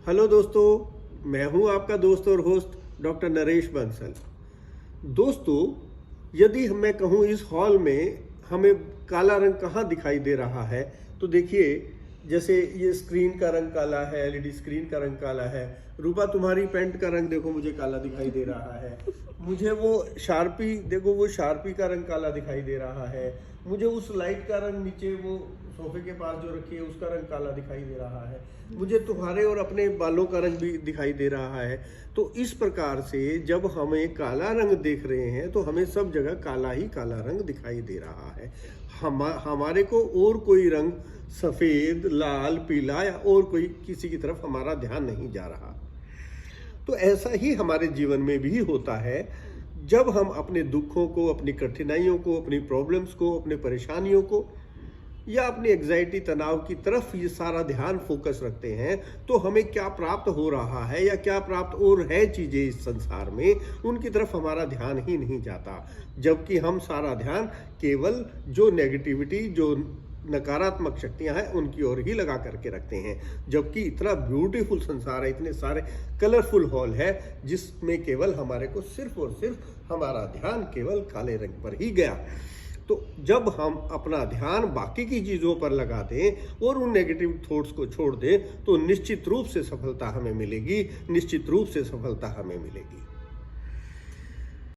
Hello दोस्तों, मैं हूं आपका दोस्त और होस्ट डॉक्टर नरेश बंसल। दोस्तों, यदि मैं कहूं इस हॉल में हमें काला रंग कहाँ दिखाई दे रहा है, तो देखिए, जैसे ये स्क्रीन का रंग काला है, एलईडी स्क्रीन का रंग काला है। रूपा, तुम्हारी पैंट का रंग देखो, मुझे काला दिखाई दे रहा है। मुझे वो शार्पी देखो, वो शार्पी का रंग काला दिखाई दे रहा है। मुझे उस लाइट का रंग नीचे वो सोफे के पास जो रखी है उसका रंग काला दिखाई दे रहा है। मुझे तुम्हारे और अपने बालों का रंग भी दिखाई दे रहा है। तो इस प्रकार से जब हमें काला रंग देख रहे हैं तो हमें सब जगह काला ही काला रंग दिखाई दे रहा है। हमारे को और कोई रंग सफ़ेद, लाल, पीला या और कोई किसी की तरफ हमारा ध्यान नहीं जा रहा। तो ऐसा ही हमारे जीवन में भी होता है। जब हम अपने दुखों को, अपनी कठिनाइयों को, अपनी प्रॉब्लम्स को, अपने परेशानियों को या अपनी एग्जाइटी, तनाव की तरफ ये सारा ध्यान फोकस रखते हैं, तो हमें क्या प्राप्त हो रहा है या क्या प्राप्त और है चीज़ें इस संसार में, उनकी तरफ हमारा ध्यान ही नहीं जाता। जबकि हम सारा ध्यान केवल जो नेगेटिविटी, जो नकारात्मक शक्तियां हैं, उनकी ओर ही लगा करके रखते हैं। जबकि इतना ब्यूटीफुल संसार है, इतने सारे कलरफुल हॉल है, जिसमें केवल हमारे को सिर्फ और सिर्फ हमारा ध्यान केवल काले रंग पर ही गया। तो जब हम अपना ध्यान बाकी की चीज़ों पर लगा दें और उन नेगेटिव थॉट्स को छोड़ दें, तो निश्चित रूप से सफलता हमें मिलेगी, निश्चित रूप से सफलता हमें मिलेगी।